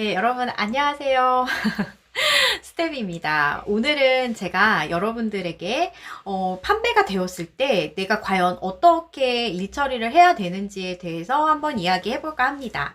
네, 여러분 안녕하세요. 스텝입니다. 오늘은 제가 여러분들에게 판매가 되었을 때 내가 과연 어떻게 일 처리를 해야 되는지에 대해서 한번 이야기해 볼까 합니다.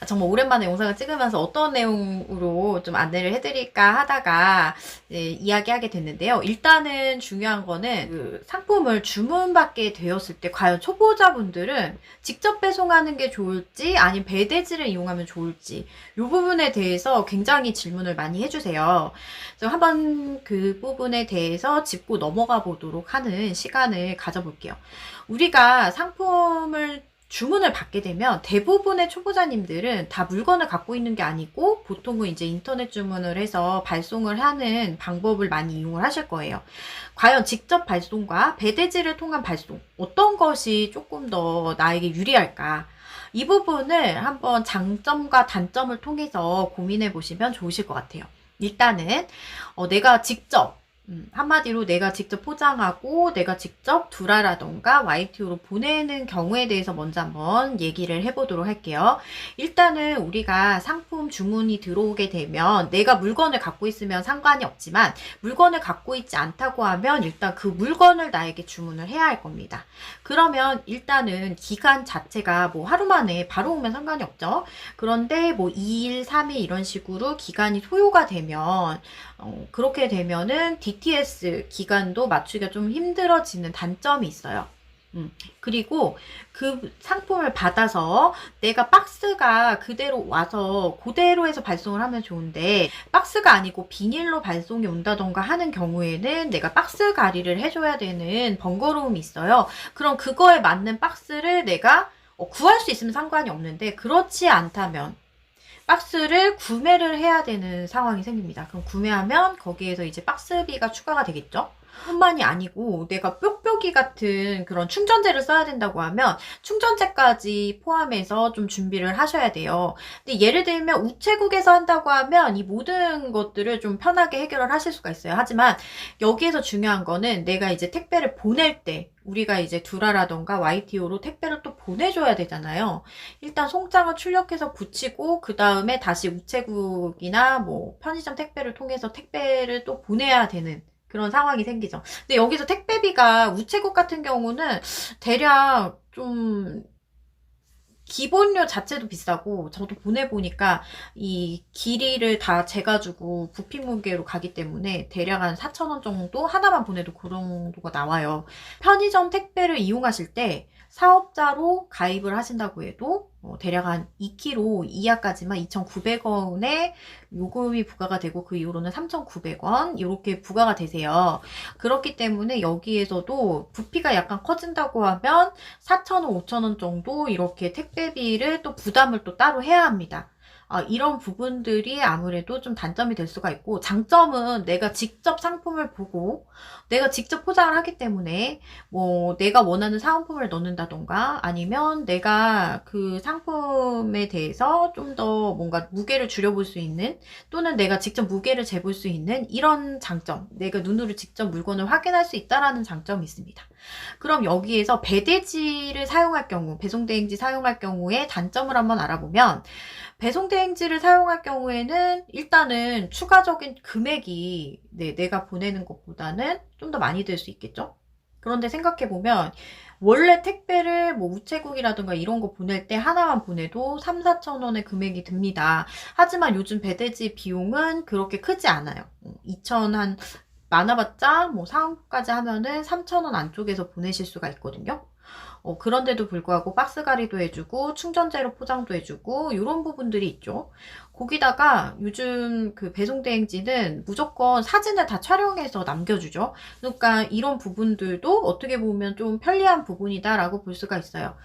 정말 오랜만에 영상을 찍으면서 어떤 내용으로 좀 안내를 해드릴까 하다가 이야기하게 됐는데요. 일단은 중요한 거는 그 상품을 주문받게 되었을 때 과연 초보자분들은 직접 배송하는 게 좋을지 아니면 배대지를 이용하면 좋을지 이 부분에 대해서 굉장히 질문을 많이 해주세요. 그래서 한번 그 부분에 대해서 짚고 넘어가 보도록 하는 시간을 가져볼게요. 우리가 상품을 주문을 받게 되면 대부분의 초보자님들은 다 물건을 갖고 있는 게 아니고 보통은 이제 인터넷 주문을 해서 발송을 하는 방법을 많이 이용을 하실 거예요. 과연 직접 발송과 배대지를 통한 발송, 어떤 것이 조금 더 나에게 유리할까? 이 부분을 한번 장점과 단점을 통해서 고민해 보시면 좋으실 것 같아요. 일단은 내가 직접 한마디로 내가 직접 포장하고 내가 직접 두라라던가 YTO로 보내는 경우에 대해서 먼저 한번 얘기를 해보도록 할게요. 일단은 우리가 상품 주문이 들어오게 되면 내가 물건을 갖고 있으면 상관이 없지만 물건을 갖고 있지 않다고 하면 일단 그 물건을 나에게 주문을 해야 할 겁니다. 그러면 일단은 기간 자체가 뭐 하루 만에 바로 오면 상관이 없죠. 그런데 뭐 2일, 3일 이런 식으로 기간이 소요가 되면 그렇게 되면은 DTS 기간도 맞추기가 좀 힘들어지는 단점이 있어요. 그리고 그 상품을 받아서 내가 박스가 그대로 와서 그대로 해서 발송을 하면 좋은데 박스가 아니고 비닐로 발송이 온다던가 하는 경우에는 내가 박스 가리를 해줘야 되는 번거로움이 있어요. 그럼 그거에 맞는 박스를 내가 구할 수 있으면 상관이 없는데 그렇지 않다면 박스를 구매를 해야 되는 상황이 생깁니다. 그럼 구매하면 거기에서 이제 박스비가 추가가 되겠죠? 뿐만이 아니고 내가 뾱뾱이 같은 그런 충전재를 써야 된다고 하면 충전재까지 포함해서 좀 준비를 하셔야 돼요. 근데 예를 들면 우체국에서 한다고 하면 이 모든 것들을 좀 편하게 해결을 하실 수가 있어요. 하지만 여기에서 중요한 거는 내가 이제 택배를 보낼 때 우리가 이제 두라라던가 YTO로 택배를 또 보내줘야 되잖아요. 일단 송장을 출력해서 붙이고 그 다음에 다시 우체국이나 뭐 편의점 택배를 통해서 택배를 또 보내야 되는 그런 상황이 생기죠. 근데 여기서 택배비가 우체국 같은 경우는 대략 좀 기본료 자체도 비싸고 저도 보내보니까 이 길이를 다 재가지고 부피 무게로 가기 때문에 대략 한 4,000원 정도 하나만 보내도 그 정도가 나와요. 편의점 택배를 이용하실 때 사업자로 가입을 하신다고 해도 대략 한 2kg 이하까지만 2,900원의 요금이 부과가 되고 그 이후로는 3,900원 이렇게 부과가 되세요. 그렇기 때문에 여기에서도 부피가 약간 커진다고 하면 4,000원, 5,000원 정도 이렇게 택배비를 또 부담을 또 따로 해야 합니다. 이런 부분들이 아무래도 좀 단점이 될 수가 있고 장점은 내가 직접 상품을 보고 내가 직접 포장을 하기 때문에 뭐 내가 원하는 사은품을 넣는다던가 아니면 내가 그 상품에 대해서 좀 더 뭔가 무게를 줄여볼 수 있는 또는 내가 직접 무게를 재볼 수 있는 이런 장점 내가 눈으로 직접 물건을 확인할 수 있다라는 장점이 있습니다. 그럼 여기에서 배대지를 사용할 경우 배송대행지 사용할 경우에 단점을 한번 알아보면 배송대행지를 사용할 경우에는 일단은 추가적인 금액이 내가 보내는 것보다는 좀 더 많이 들 수 있겠죠? 그런데 생각해보면 원래 택배를 뭐 우체국이라든가 이런 거 보낼 때 하나만 보내도 3, 4천 원의 금액이 듭니다. 하지만 요즘 배대지 비용은 그렇게 크지 않아요. 2천 한 많아봤자 뭐 사은까지 하면은 3,000원 안쪽에서 보내실 수가 있거든요. 그런데도 불구하고 박스 가리도 해주고 충전재로 포장도 해주고 이런 부분들이 있죠. 거기다가 요즘 그 배송대행지는 무조건 사진을 다 촬영해서 남겨주죠. 그러니까 이런 부분들도 어떻게 보면 좀 편리한 부분이다라고 볼 수가 있어요.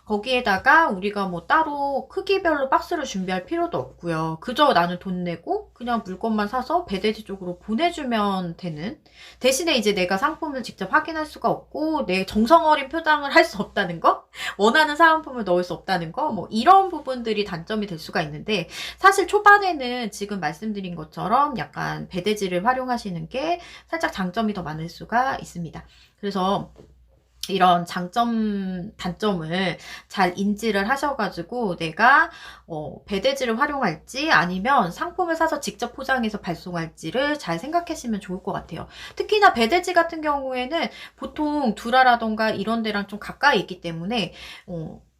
거기에다가 우리가 뭐 따로 크기별로 박스를 준비할 필요도 없고요. 그저 나는 돈 내고 그냥 물건만 사서 배대지 쪽으로 보내주면 되는 대신에 이제 내가 상품을 직접 확인할 수가 없고 내 정성 어린 표장을 할 수 없다는 거 원하는 사은품을 넣을 수 없다는 거 뭐 이런 부분들이 단점이 될 수가 있는데 사실 초반에는 지금 말씀드린 것처럼 약간 배대지를 활용하시는 게 살짝 장점이 더 많을 수가 있습니다. 그래서 이런 장점, 단점을 잘 인지를 하셔가지고 내가 배대지를 활용할지 아니면 상품을 사서 직접 포장해서 발송할지를 잘 생각하시면 좋을 것 같아요. 특히나 배대지 같은 경우에는 보통 두라라던가 이런 데랑 좀 가까이 있기 때문에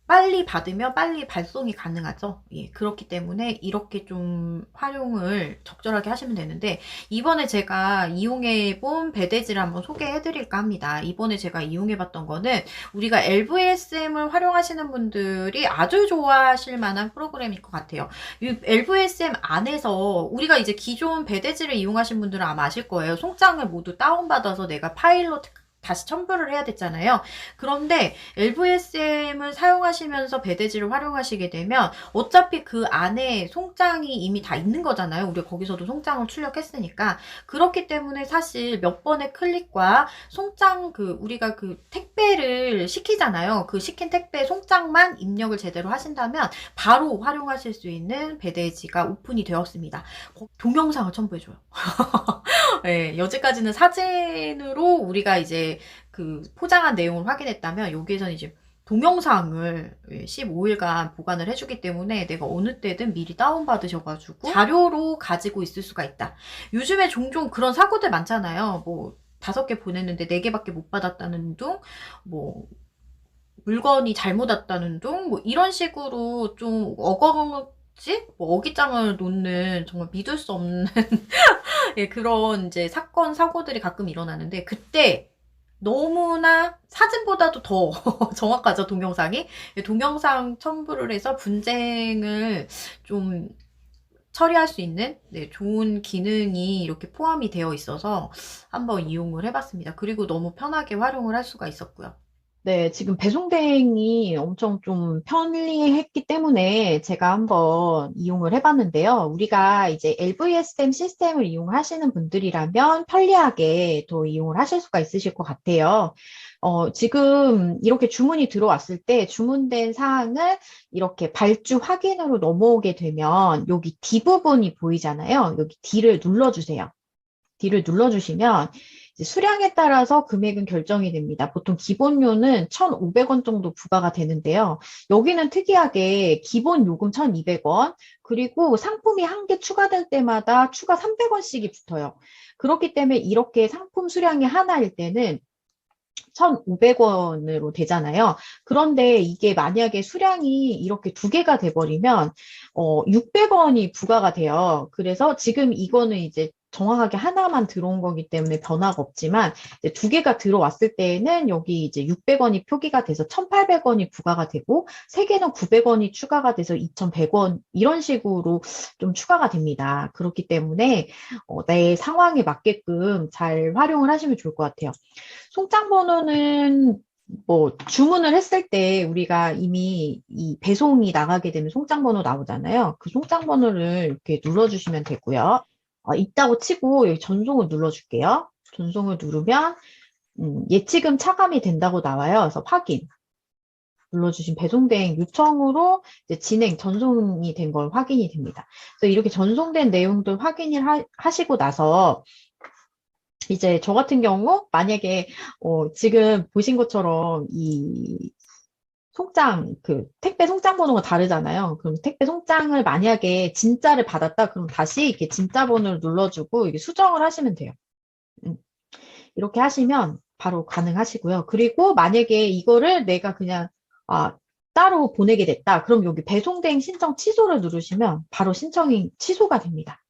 빨리 받으면 빨리 발송이 가능하죠. 예, 그렇기 때문에 이렇게 좀 활용을 적절하게 하시면 되는데, 이번에 제가 이용해본 배대지를 한번 소개해드릴까 합니다. 이번에 제가 이용해봤던 거는 우리가 LVSM을 활용하시는 분들이 아주 좋아하실 만한 프로그램일 것 같아요. 이 LVSM 안에서 우리가 이제 기존 배대지를 이용하신 분들은 아마 아실 거예요. 송장을 모두 다운받아서 내가 파일로 다시 첨부를 해야 됐잖아요. 그런데 LVSM을 사용하시면서 배대지를 활용하시게 되면 어차피 그 안에 송장이 이미 다 있는 거잖아요. 우리가 거기서도 송장을 출력했으니까. 그렇기 때문에 사실 몇 번의 클릭과 송장 우리가 택배를 시키잖아요. 그 시킨 택배 송장만 입력을 제대로 하신다면 바로 활용하실 수 있는 배대지가 오픈이 되었습니다. 동영상을 첨부해줘요. 네, 여지까지는 사진으로 우리가 이제 포장한 내용을 확인했다면 여기에서는 이제 동영상을 15일간 보관을 해주기 때문에 내가 어느 때든 미리 다운받으셔가지고 자료로 가지고 있을 수가 있다. 요즘에 종종 그런 사고들 많잖아요. 뭐 5개 보냈는데 4개밖에 못 받았다는 둥, 뭐 물건이 잘못 왔다는 둥, 뭐 이런 식으로 좀 뭐 어깃장을 놓는 정말 믿을 수 없는 예, 그런 이제 사건, 사고들이 가끔 일어나는데, 그때 너무나 사진보다도 더 정확하죠, 동영상이. 예, 동영상 첨부를 해서 분쟁을 좀 처리할 수 있는 좋은 기능이 이렇게 포함이 되어 있어서 한번 이용을 해봤습니다. 그리고 너무 편하게 활용을 할 수가 있었고요. 네, 지금 배송 대행이 엄청 좀 편리했기 때문에 제가 한번 이용을 해봤는데요. 우리가 이제 LVSM 시스템을 이용하시는 분들이라면 편리하게 더 이용을 하실 수가 있으실 것 같아요. 지금 이렇게 주문이 들어왔을 때 주문된 사항을 이렇게 발주 확인으로 넘어오게 되면 여기 D 부분이 보이잖아요. 여기 D를 눌러주세요. D를 눌러주시면 이제 수량에 따라서 금액은 결정이 됩니다. 보통 기본료는 1,500원 정도 부과가 되는데요. 여기는 특이하게 기본 요금 1,200원, 그리고 상품이 한 개 추가될 때마다 추가 300원씩이 붙어요. 그렇기 때문에 이렇게 상품 수량이 하나일 때는 1,500원으로 되잖아요. 그런데 이게 만약에 수량이 이렇게 2개가 돼버리면 600원이 부과가 돼요. 그래서 지금 이거는 이제 정확하게 하나만 들어온 거기 때문에 변화가 없지만 이제 2개가 들어왔을 때에는 여기 이제 600원이 표기가 돼서 1,800원이 부과가 되고 3개는 900원이 추가가 돼서 2,100원 이런 식으로 좀 추가가 됩니다. 그렇기 때문에 내 상황에 맞게끔 잘 활용을 하시면 좋을 것 같아요. 송장 번호는 뭐 주문을 했을 때 우리가 이미 이 배송이 나가게 되면 송장 번호 나오잖아요. 그 송장 번호를 이렇게 눌러주시면 되고요. 있다고 치고 여기 전송을 눌러줄게요. 전송을 누르면 예치금 차감이 된다고 나와요. 그래서 확인 눌러주신 배송대행 요청으로 이제 진행 전송이 된 걸 확인이 됩니다. 그래서 이렇게 전송된 내용들 확인을 하시고 나서 이제 저 같은 경우 만약에 지금 보신 것처럼 이 송장 택배 송장 번호가 다르잖아요. 그럼 택배 송장을 만약에 진짜를 받았다 그럼 다시 이렇게 진짜 번호를 눌러주고 이게 수정을 하시면 돼요. 이렇게 하시면 바로 가능하시고요. 그리고 만약에 이거를 내가 그냥 따로 보내게 됐다. 그럼 여기 배송대행 신청 취소를 누르시면 바로 신청이 취소가 됩니다.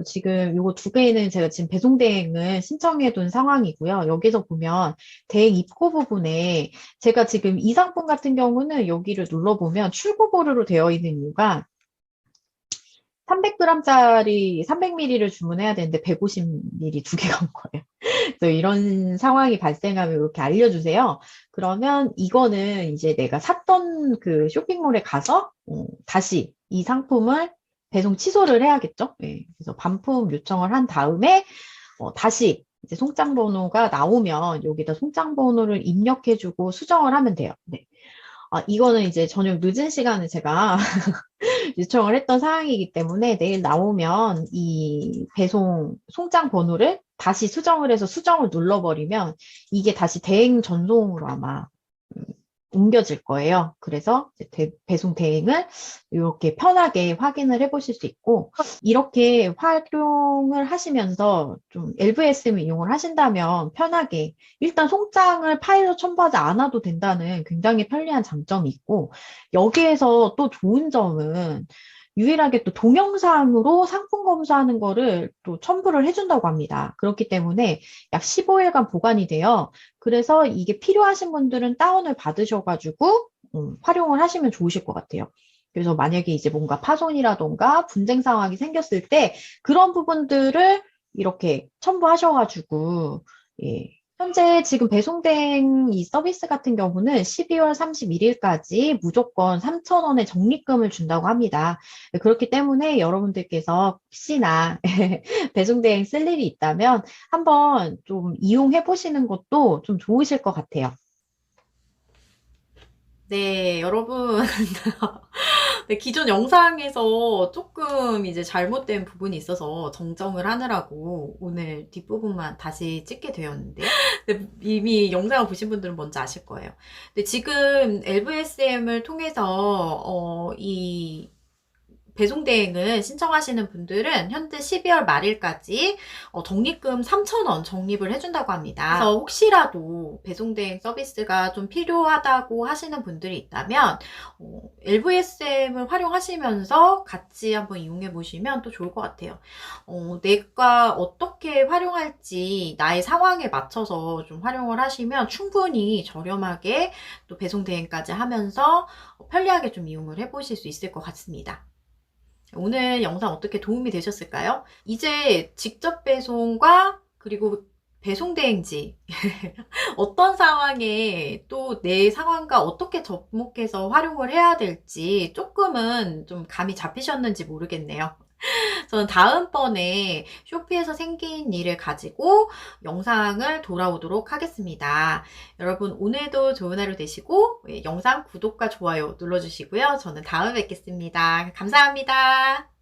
지금 요거 2개는 제가 지금 배송 대행을 신청해 둔 상황이고요. 여기서 보면 대행 입고 부분에 제가 지금 이 상품 같은 경우는 여기를 눌러보면 출고 보류로 되어 있는 이유가 300g짜리 300ml를 주문해야 되는데 150ml 2개가 온 거예요. 그래서 이런 상황이 발생하면 이렇게 알려주세요. 그러면 이거는 이제 내가 샀던 그 쇼핑몰에 가서 다시 이 상품을 배송 취소를 해야겠죠. 네. 그래서 반품 요청을 한 다음에 다시 이제 송장 번호가 나오면 여기다 송장 번호를 입력해주고 수정을 하면 돼요. 네. 이거는 이제 저녁 늦은 시간에 제가 요청을 했던 사항이기 때문에 내일 나오면 이 배송 송장 번호를 다시 수정을 해서 수정을 눌러버리면 이게 다시 대행 전송으로 아마 음, 옮겨질 거예요. 그래서 이제 배송 대행을 이렇게 편하게 확인을 해보실 수 있고, 이렇게 활용을 하시면서 좀 LVSM 이용을 하신다면 편하게 일단 송장을 파일로 첨부하지 않아도 된다는 굉장히 편리한 장점이 있고, 여기에서 또 좋은 점은 유일하게 또 동영상으로 상품 검수하는 거를 또 첨부를 해준다고 합니다. 그렇기 때문에 약 15일간 보관이 돼요. 그래서 이게 필요하신 분들은 다운을 받으셔가지고 활용을 하시면 좋으실 것 같아요. 그래서 만약에 이제 뭔가 파손이라던가 분쟁 상황이 생겼을 때 그런 부분들을 이렇게 첨부하셔가지고 예. 현재 지금 배송된 이 서비스 같은 경우는 12월 31일까지 무조건 3,000원의 적립금을 준다고 합니다. 그렇기 때문에 여러분들께서 혹시나 배송 대행 쓸 일이 있다면 한번 좀 이용해 보시는 것도 좀 좋으실 것 같아요. 네, 여러분. 네, 기존 영상에서 조금 이제 잘못된 부분이 있어서 정정을 하느라고 오늘 뒷부분만 다시 찍게 되었는데요. 근데 이미 영상을 보신 분들은 뭔지 아실 거예요. 근데 지금 LVSM을 통해서 이 배송 대행을 신청하시는 분들은 현재 12월 말일까지 적립금 3,000원 적립을 해준다고 합니다. 그래서 혹시라도 배송 대행 서비스가 좀 필요하다고 하시는 분들이 있다면 LVSM을 활용하시면서 같이 한번 이용해 보시면 또 좋을 것 같아요. 내가 어떻게 활용할지 나의 상황에 맞춰서 좀 활용을 하시면 충분히 저렴하게 또 배송 대행까지 하면서 편리하게 좀 이용을 해보실 수 있을 것 같습니다. 오늘 영상 어떻게 도움이 되셨을까요? 이제 직접 배송과 그리고 배송 대행지 어떤 상황에 또 내 상황과 어떻게 접목해서 활용을 해야 될지 조금은 좀 감이 잡히셨는지 모르겠네요. 저는 다음번에 쇼피에서 생긴 일을 가지고 영상을 돌아오도록 하겠습니다. 여러분 오늘도 좋은 하루 되시고 영상 구독과 좋아요 눌러주시고요. 저는 다음에 뵙겠습니다. 감사합니다.